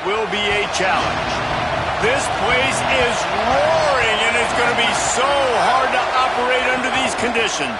will be a challenge. This place is roaring, and it's going to be so hard to operate under these conditions.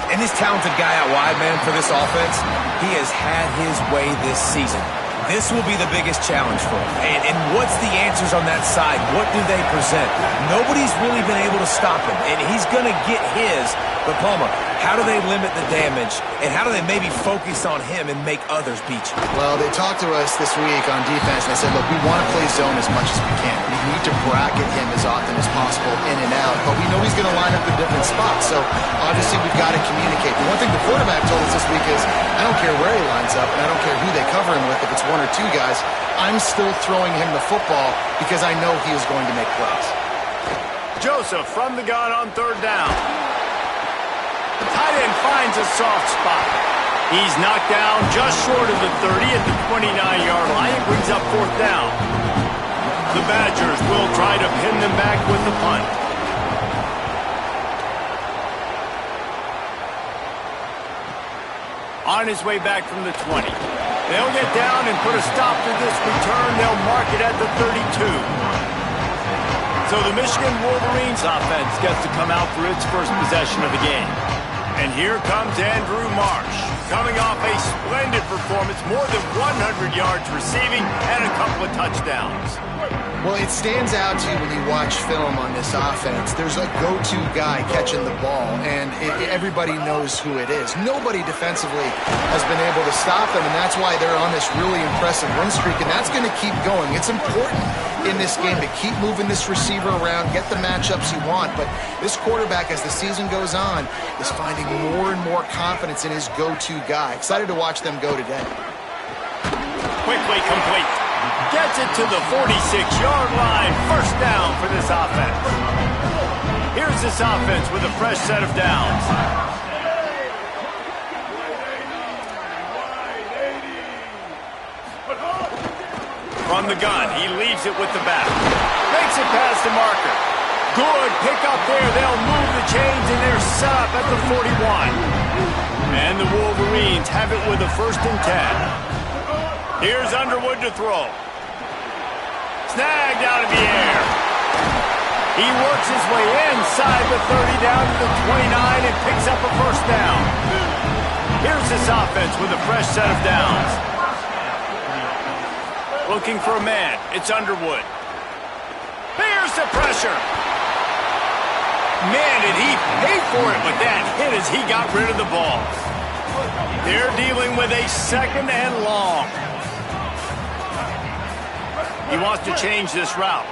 And this talented guy out wide, man, for this offense, he has had his way this season. This will be the biggest challenge for him. And what's the answers on that side? What do they present? Nobody's really been able to stop him, and he's going to get his. But, Palmer, how do they limit the damage, and how do they maybe focus on him and make others beat you? Well, they talked to us this week on defense, and they said, look, we want to play zone as much as we can. We need to bracket him as often as possible in and out, but we know he's going to line up in different spots, so obviously we've got to communicate. The one thing the quarterback told us this week is, I don't care where he lines up, and I don't care who they cover him with, if it's one or two guys, I'm still throwing him the football because I know he is going to make plays. Joseph from the gun on third down. The tight end finds a soft spot. He's knocked down just short of the 30 at the 29-yard line. It brings up fourth down. The Badgers will try to pin them back with the punt. On his way back from the 20. They'll get down and put a stop to this return. They'll mark it at the 32. So the Michigan Wolverines offense gets to come out for its first possession of the game. And here comes Andrew Marsh, coming off a splendid performance, more than 100 yards receiving and a couple of touchdowns. Well, it stands out to you when you watch film on this offense. There's a go-to guy catching the ball, and everybody knows who it is. Nobody defensively has been able to stop them, and that's why they're on this really impressive win streak, and that's going to keep going. It's important in this game to keep moving this receiver around, get the matchups you want, but this quarterback, as the season goes on, is finding more and more confidence in his go-to guy. Excited to watch them go today. Quickly complete. Gets it to the 46-yard line. First down for this offense. Here's this offense with a fresh set of downs. From the gun, he leaves it with the back. Makes it past the marker. Good pick up there. They'll move the chains, and they're set up at the 41. And the Wolverines have it with a 1st and 10. Here's Underwood to throw. Snagged out of the air. He works his way inside the 30 down to the 29 and picks up a first down. Here's this offense with a fresh set of downs. Looking for a man. It's Underwood. Here's the pressure. Man, did he pay for it with that hit as he got rid of the ball. They're dealing with a 2nd and long. He wants to change this route.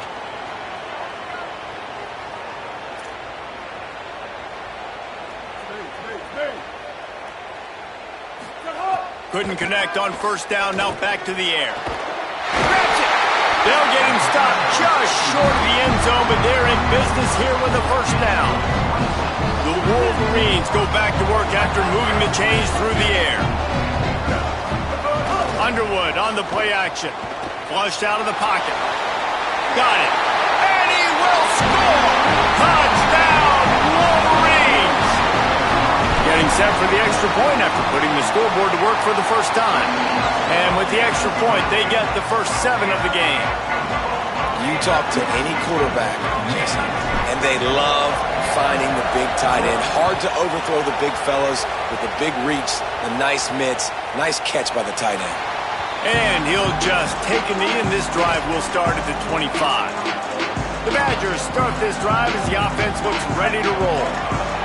Couldn't connect on first down. Now back to the air. Grabs it. They'll get him stopped just short of the end zone, but they're in business here with a first down. The Wolverines go back to work after moving the chains through the air. Underwood on the play action. Flushed out of the pocket. Got it. And he will score! Touchdown, Wolverines! Getting set for the extra point after putting the scoreboard to work for the first time. And with the extra point, they get the first 7 of the game. You talk to any quarterback, Jesse, and they love finding the big tight end. Hard to overthrow the big fellas with the big reach, the nice mitts, nice catch by the tight end. And he'll just take a knee, and this drive will start at the 25. The Badgers start this drive as the offense looks ready to roll.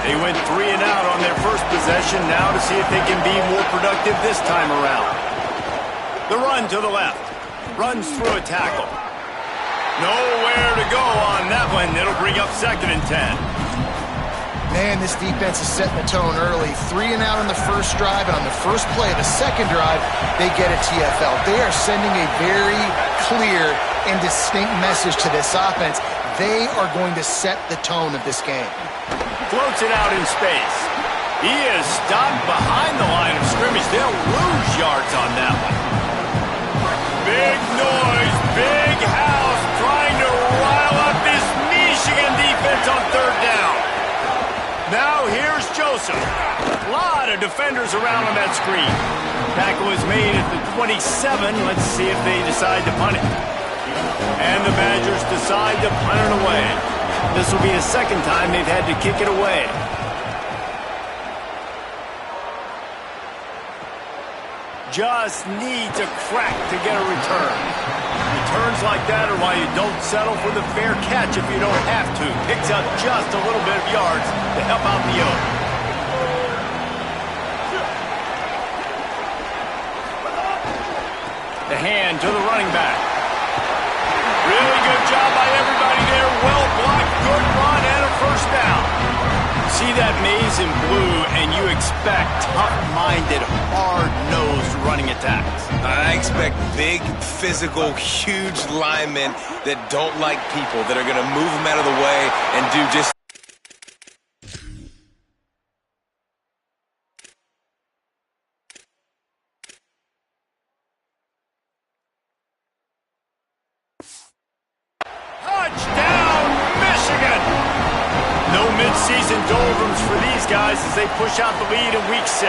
They went 3 and out on their first possession, now to see if they can be more productive this time around. The run to the left. Runs through a tackle. Nowhere to go on that one. It'll bring up 2nd and 10. Man, this defense is setting the tone early. 3 and out on the first drive, and on the first play of the second drive, they get a TFL. They are sending a very clear and distinct message to this offense. They are going to set the tone of this game. Floats it out in space. He is stopped behind the line of scrimmage. They'll lose yards on that one. Big noise, big house, trying to rile up this Michigan defense on 3rd down. Now here's Joseph. A lot of defenders around on that screen. Tackle is made at the 27. Let's see if they decide to punt it. And the Badgers decide to punt it away. This will be the second time they've had to kick it away. Just needs a crack to get a return. Returns like that are why you don't settle for the fair catch if you don't have to. Picks up just a little bit of yards to help out the Oak. The hand to the running back. Really good job by everybody there. Well blocked, good run, and a first down. See that maze in blue, and you expect tough-minded, hard-nosed running attacks. I expect big, physical, huge linemen that don't like people, that are going to move them out of the way and do just... Touchdown, Michigan! No mid-season doldrums for these guys as they push out the lead in Week 6.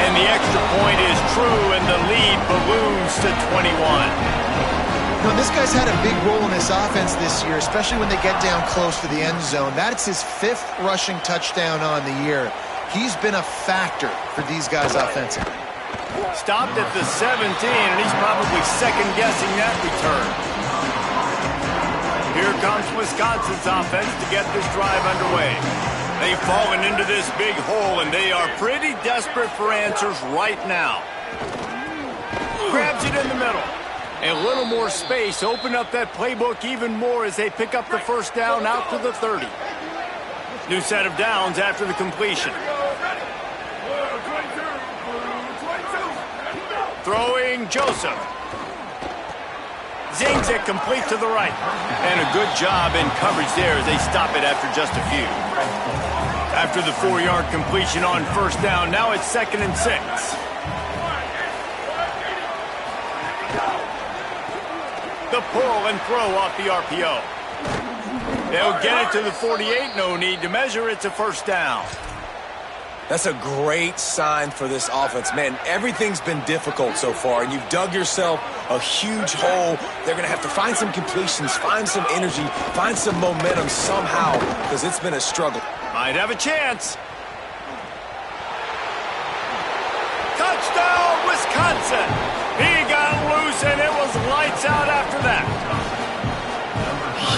And the extra point is true, and the lead balloons to 21. You know, this guy's had a big role in this offense this year, especially when they get down close to the end zone. That's his 5th rushing touchdown on the year. He's been a factor for these guys offensively. Stopped at the 17, and he's probably second-guessing that return. Here comes Wisconsin's offense to get this drive underway. They've fallen into this big hole, and they are pretty desperate for answers right now. Grabs it in the middle. A little more space. Open up that playbook even more as they pick up the first down out to the 30. New set of downs after the completion. Throwing Joseph. Zings it complete to the right. And a good job in coverage there as they stop it after just a few. After the 4-yard completion on first down, now it's 2nd and 6. The pull and throw off the RPO. They'll get it to the 48. No need to measure. It's a first down. That's a great sign for this offense. Man, everything's been difficult so far, and you've dug yourself a huge hole. They're going to have to find some completions, find some energy, find some momentum somehow, because it's been a struggle. Might have a chance. Touchdown, Wisconsin. He got loose, and it was lights out after that.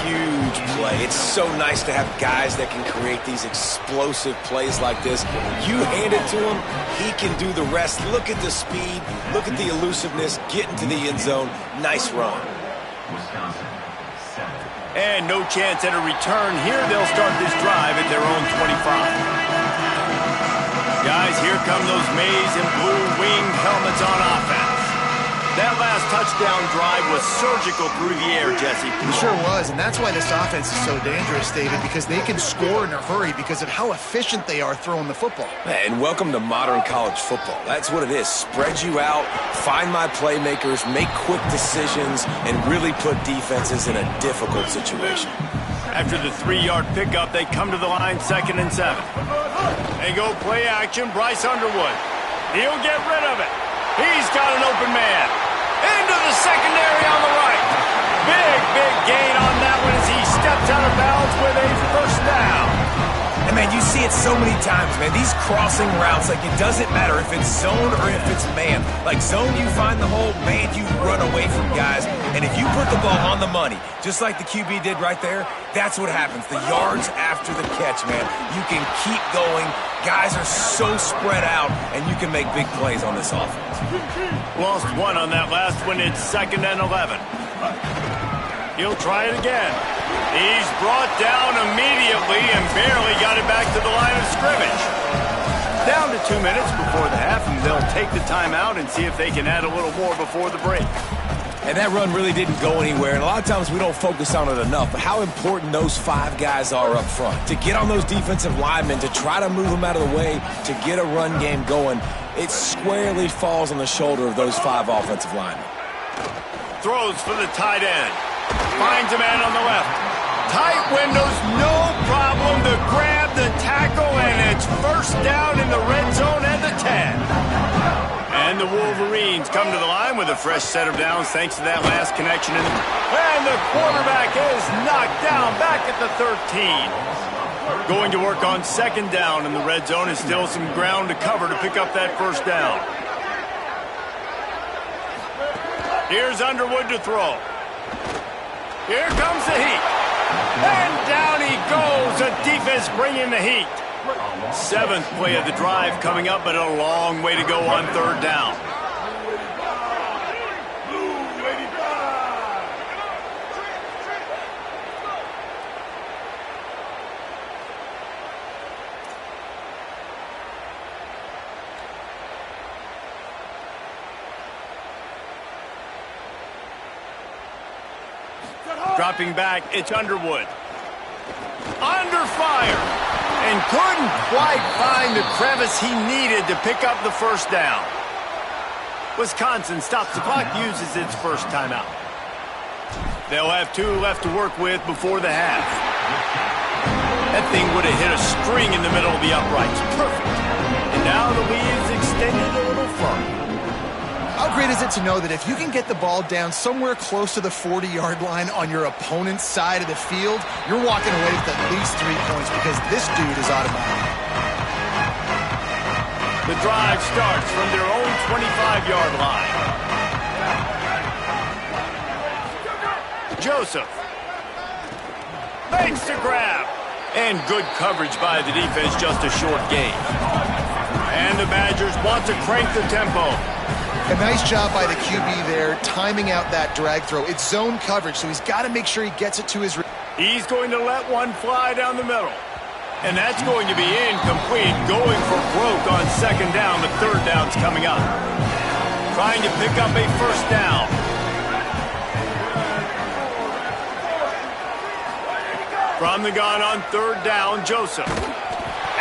Huge play. It's so nice to have guys that can create these explosive plays like this. You hand it to him, he can do the rest. Look at the speed, look at the elusiveness, get into the end zone. Nice run. And no chance at a return here. They'll start this drive at their own 25. Guys, here come those maize and blue winged helmets on offense. That last touchdown drive was surgical through the air, Jesse. It sure was, and that's why this offense is so dangerous, David, because they can score in a hurry because of how efficient they are throwing the football. And welcome to modern college football. That's what it is. Spread you out, find my playmakers, make quick decisions, and really put defenses in a difficult situation. After the 3-yard pickup, they come to the line 2nd and 7. They go play action. Bryce Underwood. He'll get rid of it. He's got an open man. Into the secondary on the right. Big gain on that one as he steps out of bounds with a first down. And, man, you see it so many times, man. These crossing routes, like, it doesn't matter if it's zone or if it's man. Like, zone, you find the hole. Man, you run away from guys. And if you put the ball on the money, just like the QB did right there, that's what happens. The yards after the catch, man. You can keep going. Guys are so spread out, and you can make big plays on this offense. Lost one on that last one. It's 2nd and 11. He'll try it again. He's brought down immediately and barely got it back to the line of scrimmage. Down to 2 minutes before the half, and they'll take the timeout and see if they can add a little more before the break. And that run really didn't go anywhere, and a lot of times we don't focus on it enough, but how important those 5 guys are up front. To get on those defensive linemen, to try to move them out of the way, to get a run game going, it squarely falls on the shoulder of those 5 offensive linemen. Throws for the tight end. Finds a man on the left. Tight windows, no problem to grab the tackle tackle, and it's first down in the red zone at the 10. And the Wolverines come to the line with a fresh set of downs thanks to that last connection. And the quarterback is knocked down back at the 13. Going to work on second down in the red zone, and still some ground to cover to pick up that first down. Here's Underwood to throw. Here comes the heat. And down he goes. The defense bringing the heat. Seventh play of the drive coming up, but a long way to go on third down. Dropping back, it's Underwood. Under fire. And couldn't quite find the crevice he needed to pick up the first down. Wisconsin stops the clock, uses its first timeout. They'll have 2 left to work with before the half. That thing would have hit a string in the middle of the uprights. Perfect. And now the lead is extended a little further. How great is it to know that if you can get the ball down somewhere close to the 40-yard line on your opponent's side of the field, you're walking away with at least 3 points because this dude is automatic. The drive starts from their own 25-yard line. Joseph makes the grab. And good coverage by the defense, just a short gain. And the Badgers want to crank the tempo. A nice job by the QB there, timing out that drag throw. It's zone coverage, so he's got to make sure he gets it to his... He's going to let one fly down the middle. And that's going to be incomplete, going for broke on second down. The third down's coming up. Trying to pick up a first down. From the gun on third down, Joseph.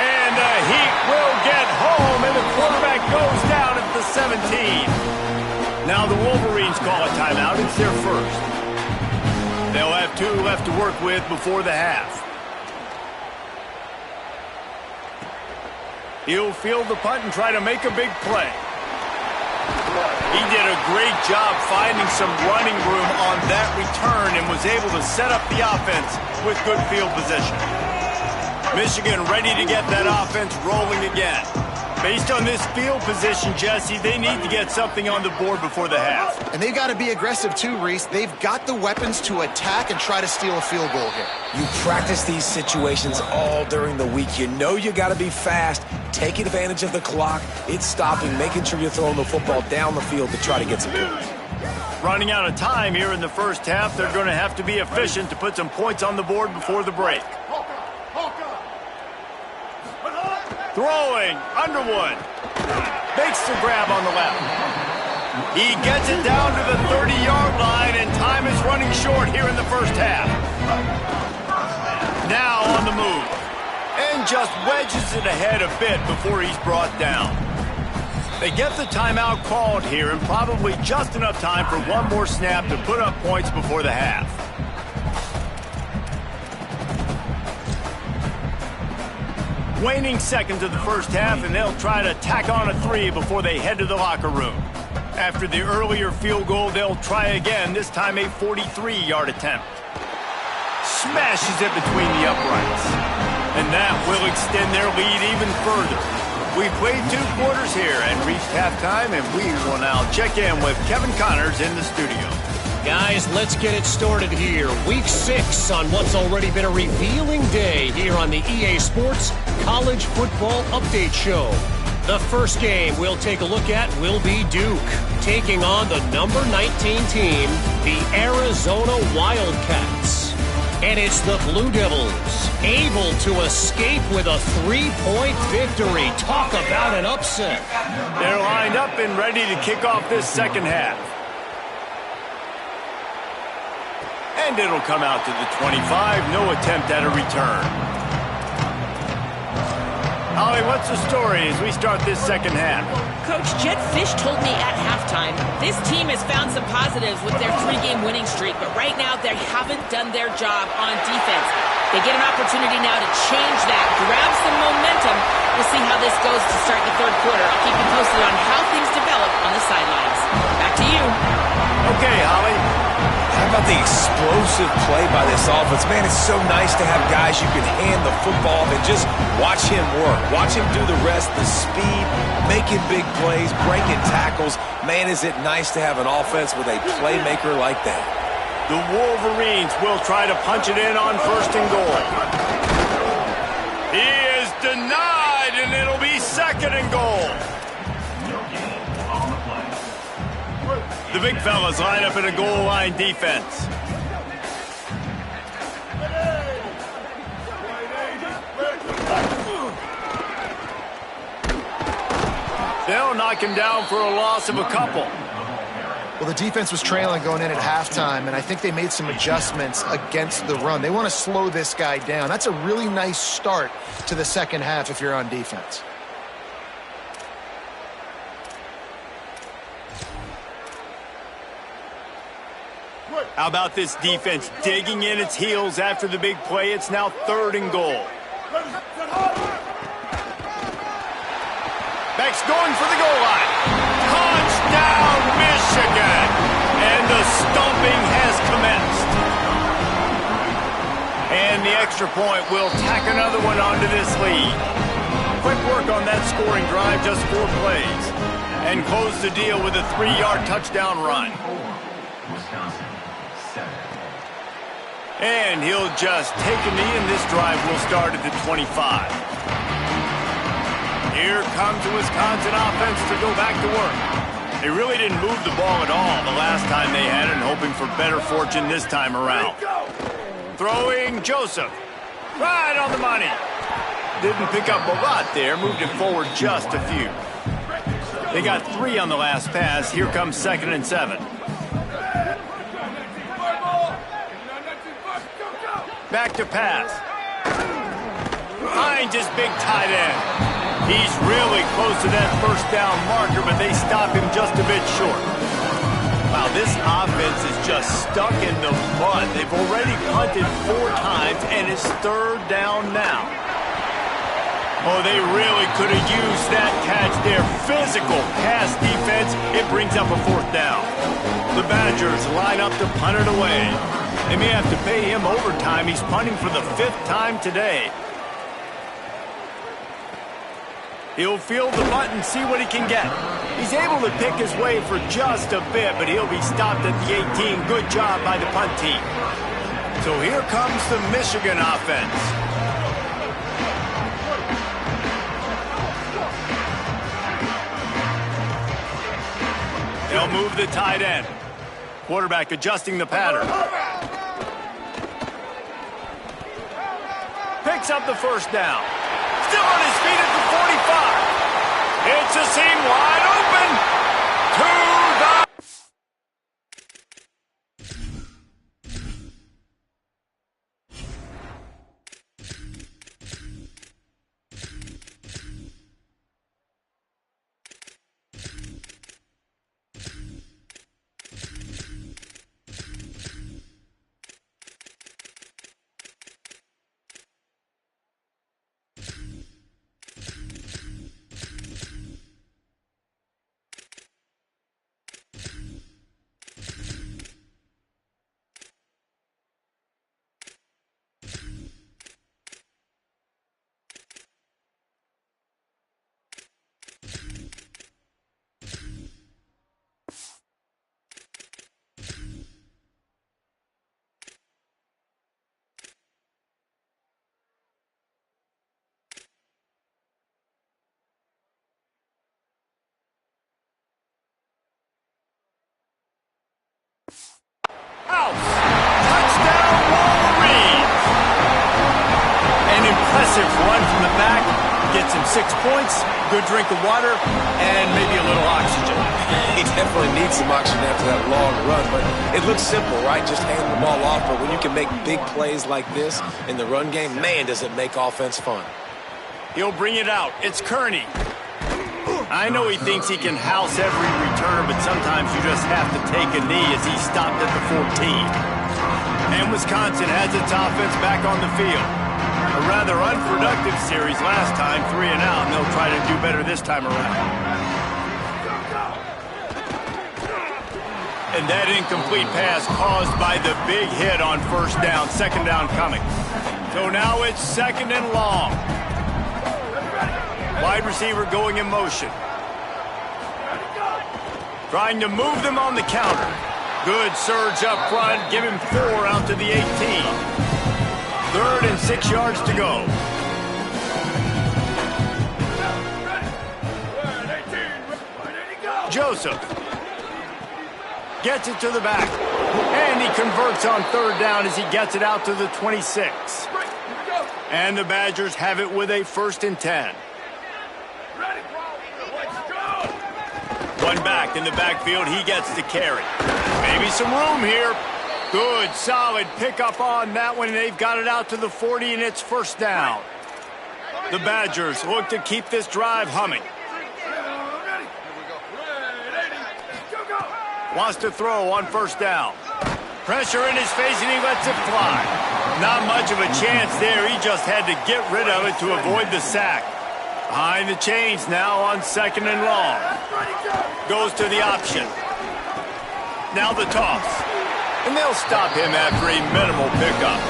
And the Heat will get home, and the quarterback goes down at the 17. Now the Wolverines call a timeout. It's their first. They'll have 2 left to work with before the half. He'll field the punt and try to make a big play. He did a great job finding some running room on that return and was able to set up the offense with good field position. Michigan ready to get that offense rolling again. Based on this field position, Jesse, they need to get something on the board before the half. And they got to be aggressive too, Reese. They've got the weapons to attack and try to steal a field goal here. You practice these situations all during the week. You know you got to be fast, taking advantage of the clock. It's stopping, making sure you're throwing the football down the field to try to get some points. Running out of time here in the first half, they're going to have to be efficient to put some points on the board before the break. Throwing, Underwood makes the grab on the left. He gets it down to the 30-yard line, and time is running short here in the first half. Now on the move, and just wedges it ahead a bit before he's brought down. They get the timeout called here, and probably just enough time for one more snap to put up points before the half. Waning seconds of the first half, and they'll try to tack on a 3 before they head to the locker room. After the earlier field goal, they'll try again, this time a 43-yard attempt. Smashes it between the uprights. And that will extend their lead even further. We've played 2 quarters here and reached halftime, and we will now check in with Kevin Connors in the studio. Guys, let's get it started here. Week 6 on what's already been a revealing day here on the EA Sports College Football Update Show. The first game we'll take a look at will be Duke, taking on the number 19 team, the Arizona Wildcats. And it's the Blue Devils, able to escape with a 3-point victory. Talk about an upset. They're lined up and ready to kick off this second half. And it'll come out to the 25. No attempt at a return. Ollie, what's the story as we start this second half? Coach, Jed Fish told me at halftime, this team has found some positives with their 3-game winning streak, but right now they haven't done their job on defense. They get an opportunity now to change that, grab some momentum. We'll see how this goes to start the third quarter. I'll keep you posted on how things develop on the sidelines. Back to you. Okay, Holly. How about the explosive play by this offense? Man, it's so nice to have guys you can hand the football and just watch him work. Watch him do the rest, the speed, making big plays, breaking tackles. Man, is it nice to have an offense with a playmaker like that. The Wolverines will try to punch it in on 1st and goal. He is denied, and it'll be 2nd and goal. The big fellas line up in a goal line defense. They'll knock him down for a loss of a couple. Well, the defense was trailing going in at halftime, and I think they made some adjustments against the run. They want to slow this guy down. That's a really nice start to the second half if you're on defense. How about this defense digging in its heels after the big play? It's now 3rd and goal. Beck's going for the goal line. Touchdown, Michigan! And the stomping has commenced. And the extra point will tack another one onto this lead. Quick work on that scoring drive, just 4 plays. And close the deal with a 3-yard touchdown run. And he'll just take a knee, and this drive will start at the 25. Here comes the Wisconsin offense to go back to work. They really didn't move the ball at all the last time they had it, and hoping for better fortune this time around. Throwing Joseph. Right on the money. Didn't pick up a lot there, moved it forward just a few. They got 3 on the last pass. Here comes 2nd and 7. Back to pass. Finds his big tight end. He's really close to that 1st down marker, but they stop him just a bit short. Wow, this offense is just stuck in the mud. They've already punted 4 times, and it's 3rd down now. Oh, they really could have used that catch there. Physical pass defense. It brings up a 4th down. The Badgers line up to punt it away. They may have to pay him overtime. He's punting for the 5th time today. He'll feel the butt and see what he can get. He's able to pick his way for just a bit, but he'll be stopped at the 18. Good job by the punt team. So here comes the Michigan offense. They'll move the tight end. Quarterback adjusting the pattern. Picks up the 1st down. Still on his feet at the 45. It's a seam wide open. To the... Touchdown, Wolverines! An impressive run from the back. Gets him 6 points, good drink of water, and maybe a little oxygen. He definitely needs some oxygen after that long run, but it looks simple, right? Just hand the ball off, but when you can make big plays like this in the run game, man, does it make offense fun. He'll bring it out. It's Kearney. I know he thinks he can house every returner, but sometimes you just have to take a knee as he stopped at the 14. And Wisconsin has its offense back on the field. A rather unproductive series last time, 3 and out, and they'll try to do better this time around. And that incomplete pass caused by the big hit on first down, second down coming. So now it's second and long. Wide receiver going in motion. Trying to move them on the counter. Good surge up front. Give him 4 out to the 18. 3rd and 6 yards to go. Joseph gets it to the back. And he converts on 3rd down as he gets it out to the 26. And the Badgers have it with a 1st and 10. One back in the backfield, he gets to carry. Maybe some room here. Good, solid pickup on that one, and they've got it out to the 40, and it's 1st down. The Badgers look to keep this drive humming. Wants to throw on 1st down. Pressure in his face, and he lets it fly. Not much of a chance there. He just had to get rid of it to avoid the sack. Behind the chains now on 2nd and long. Goes to the option. Now the toss. And they'll stop him after a minimal pickup.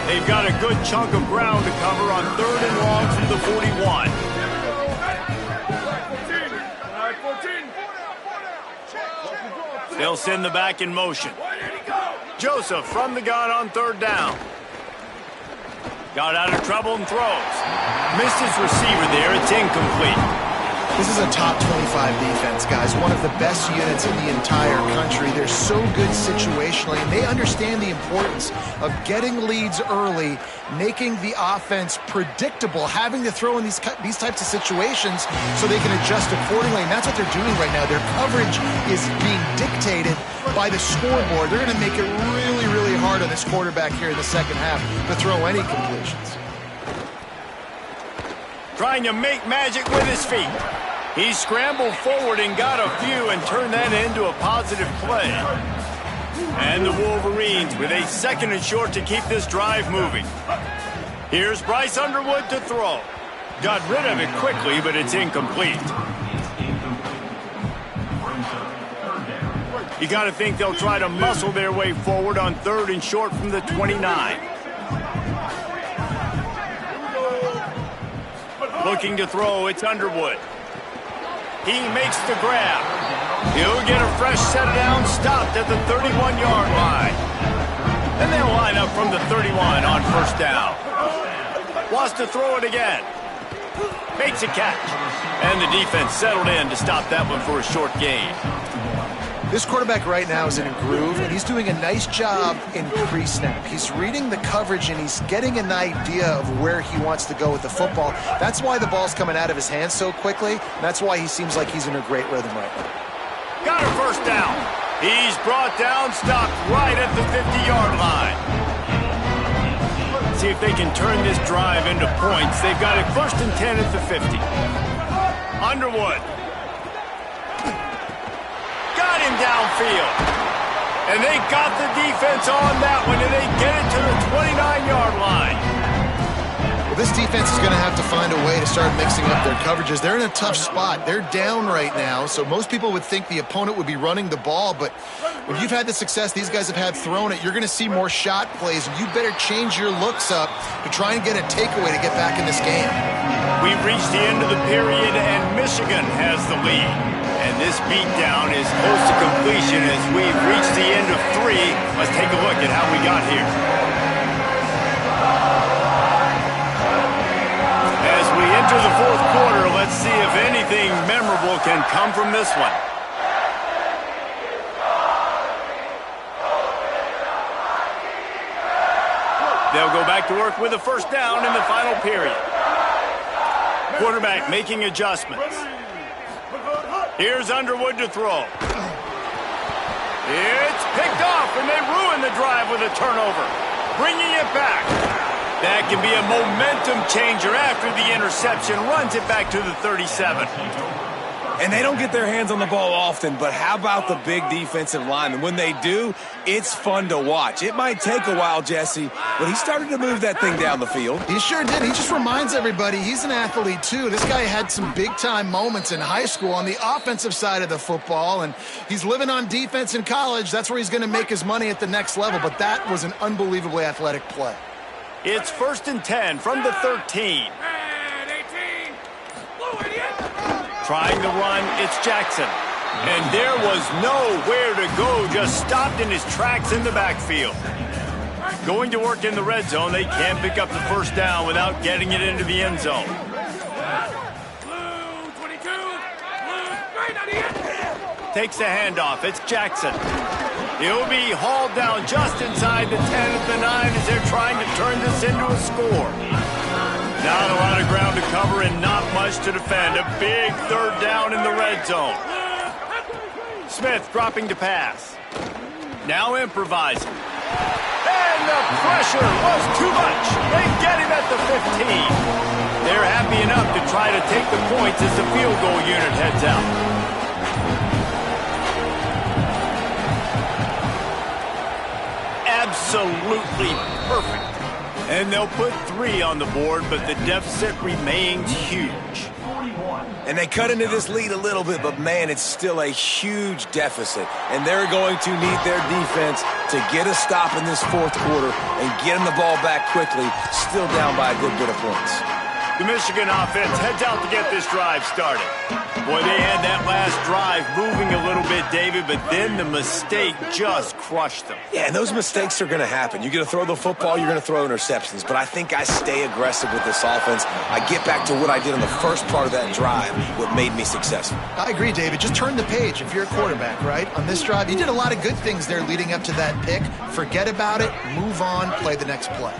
They've got a good chunk of ground to cover on 3rd and long from the 41. They'll send the back in motion. Joseph from the gun on 3rd down. Got out of trouble and throws. Missed his receiver there. It's incomplete. This is a top 25 defense, guys. One of the best units in the entire country. They're so good situationally, and they understand the importance of getting leads early, making the offense predictable, having to throw in these types of situations so they can adjust accordingly. And that's what they're doing right now. Their coverage is being dictated by the scoreboard. They're going to make it really, really hard on this quarterback here in the second half to throw any completions. Trying to make magic with his feet. He scrambled forward and got a few and turned that into a positive play. And the Wolverines with a 2nd and short to keep this drive moving. Here's Bryce Underwood to throw. Got rid of it quickly, but it's incomplete. You got to think they'll try to muscle their way forward on 3rd and short from the 29. Looking to throw, it's Underwood. He makes the grab. He'll get a fresh set down, stopped at the 31-yard line. And they'll line up from the 31 on 1st down. Wants to throw it again. Makes a catch. And the defense settled in to stop that one for a short gain. This quarterback right now is in a groove, and he's doing a nice job in pre-snap. He's reading the coverage, and he's getting an idea of where he wants to go with the football. That's why the ball's coming out of his hands so quickly, and that's why he seems like he's in a great rhythm right now. Got a 1st down. He's brought down, stopped right at the 50-yard line. See if they can turn this drive into points. They've got it 1st and 10 at the 50. Underwood. Got him downfield. And they got the defense on that one, and they get it to the 29-yard line. Well, this defense is going to have to find a way to start mixing up their coverages. They're in a tough spot. They're down right now, so most people would think the opponent would be running the ball, but when you've had the success these guys have had throwing it, you're going to see more shot plays, and you better change your looks up to try and get a takeaway to get back in this game. We've reached the end of the period, and Michigan has the lead. And this beatdown is close to completion as we've reached the end of 3. Let's take a look at how we got here. As we enter the 4th quarter, let's see if anything memorable can come from this one. They'll go back to work with a 1st down in the final period. Quarterback making adjustments. Here's Underwood to throw. It's picked off, and they ruin the drive with a turnover. Bringing it back. That can be a momentum changer after the interception. Runs it back to the 37. And they don't get their hands on the ball often, but how about the big defensive linemen? When they do, it's fun to watch. It might take a while, Jesse, but he started to move that thing down the field. He sure did. He just reminds everybody he's an athlete, too. This guy had some big-time moments in high school on the offensive side of the football, and he's living on defense in college. That's where he's going to make his money at the next level, but that was an unbelievably athletic play. It's 1st and 10 from the 13. Trying to run, it's Jackson. And there was nowhere to go, just stopped in his tracks in the backfield. Going to work in the red zone, they can't pick up the first down without getting it into the end zone. Takes the handoff, it's Jackson. He'll be hauled down just inside the 10 at the 9 as they're trying to turn this into a score. Not a lot of ground to cover and not much to defend. A big 3rd down in the red zone. Smith dropping to pass. Now improvising. And the pressure was too much. They get him at the 15. They're happy enough to try to take the points as the field goal unit heads out. Absolutely perfect. And they'll put 3 on the board, but the deficit remains huge. And they cut into this lead a little bit, but, man, it's still a huge deficit. And they're going to need their defense to get a stop in this 4th quarter and get them the ball back quickly, still down by a good bit of points. The Michigan offense heads out to get this drive started. Boy, they had that last drive moving a little bit, David, but then the mistake just crushed them. Yeah, and those mistakes are going to happen. You're going to throw the football, you're going to throw interceptions, but I think I stay aggressive with this offense. I get back to what I did in the first part of that drive, what made me successful. I agree, David. Just turn the page if you're a quarterback, right? On this drive, you did a lot of good things there leading up to that pick. Forget about it, move on, play the next play.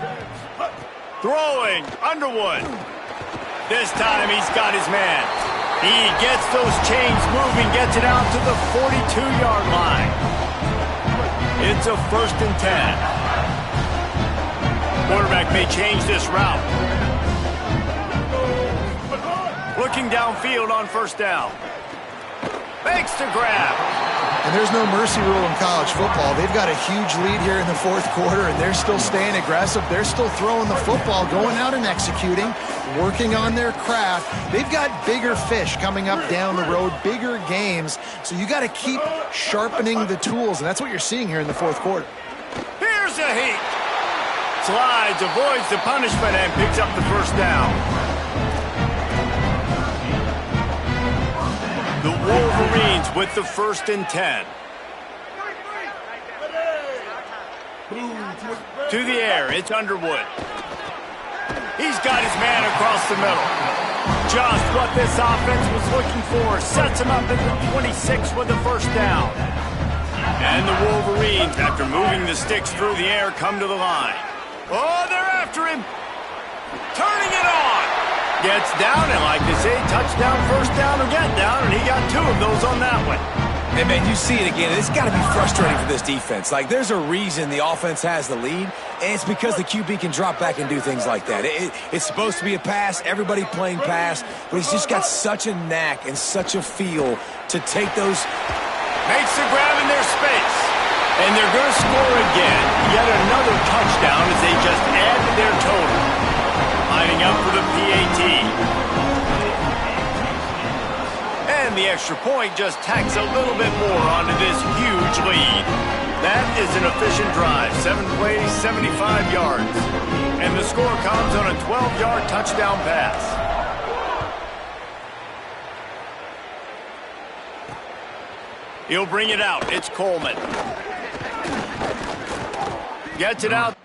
Throwing, Underwood. This time he's got his man. He gets those chains moving, gets it out to the 42-yard line. It's a 1st and 10. Quarterback may change this route. Looking downfield on 1st down. Makes the grab. And there's no mercy rule in college football. They've got a huge lead here in the 4th quarter, and they're still staying aggressive. They're still throwing the football, going out and executing, working on their craft. They've got bigger fish coming up down the road, bigger games. So you got to keep sharpening the tools, and that's what you're seeing here in the 4th quarter. Here's a heat. Slides, avoids the punishment, and picks up the 1st down. The Wolverines with the 1st and 10. To the air, it's Underwood. He's got his man across the middle. Just what this offense was looking for. Sets him up at the 26 with the 1st down. And the Wolverines, after moving the sticks through the air, come to the line. Oh, they're after him. Turning it on. Gets down, and like they say, touchdown, 1st down, or get down, and he got 2 of those on that one. And, man, you see it again. It's got to be frustrating for this defense. Like, there's a reason the offense has the lead, and it's because the QB can drop back and do things like that. It's supposed to be a pass, everybody playing pass, but he's just got such a knack and such a feel to take those. Makes the grab in their space. And they're going to score again. Yet another touchdown as they just add to their total. Lining up for the PAT. And the extra point just tacks a little bit more onto this huge lead. That is an efficient drive. 7 plays, 75 yards. And the score comes on a 12-yard touchdown pass. He'll bring it out. It's Coleman. Gets it out.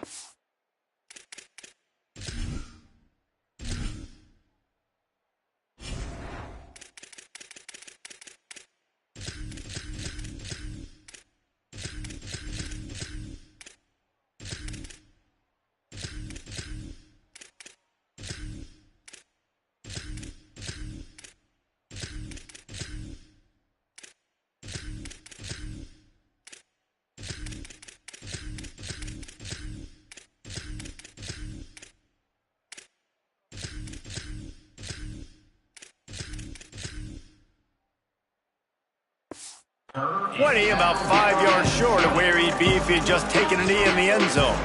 20, about 5 yards short of where he'd be if he had just taken a knee in the end zone.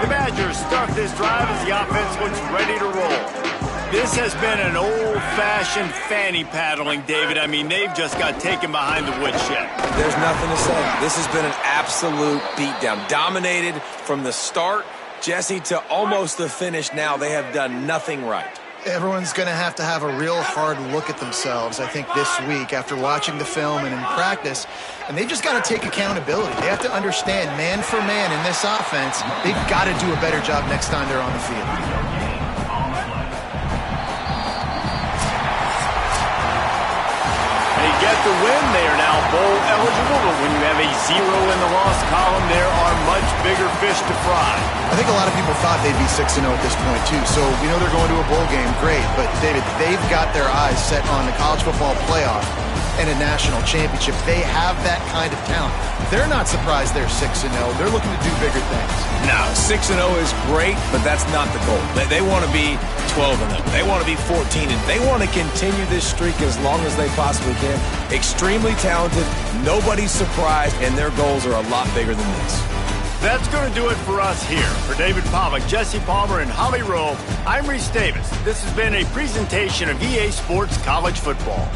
The Badgers start this drive as the offense looks ready to roll. This has been an old-fashioned fanny paddling, David. I mean, they've just got taken behind the woodshed. There's nothing to say. This has been an absolute beatdown. Dominated from the start, Jesse, to almost the finish now. They have done nothing right. Everyone's going to have a real hard look at themselves, I think, this week after watching the film and in practice. And they've just got to take accountability. They have to understand, man for man in this offense, they've got to do a better job next time they're on the field. Get the win. They are now bowl eligible, but when you have a 0 in the loss column, there are much bigger fish to fry. I think a lot of people thought they'd be 6-0 at this point, too. So we know they're going to a bowl game. Great. But, David, they've got their eyes set on the college football playoff and a national championship. They have that kind of talent. They're not surprised they're 6-0. They're looking to do bigger things. No, 6-0 is great, but that's not the goal. They want to be 12-0. They want to be 14-0. They want to continue this streak as long as they possibly can. Extremely talented. Nobody's surprised, and their goals are a lot bigger than this. That's going to do it for us here. For David Pollack, Jesse Palmer, and Holly Rowe, I'm Reese Davis. This has been a presentation of EA Sports College Football.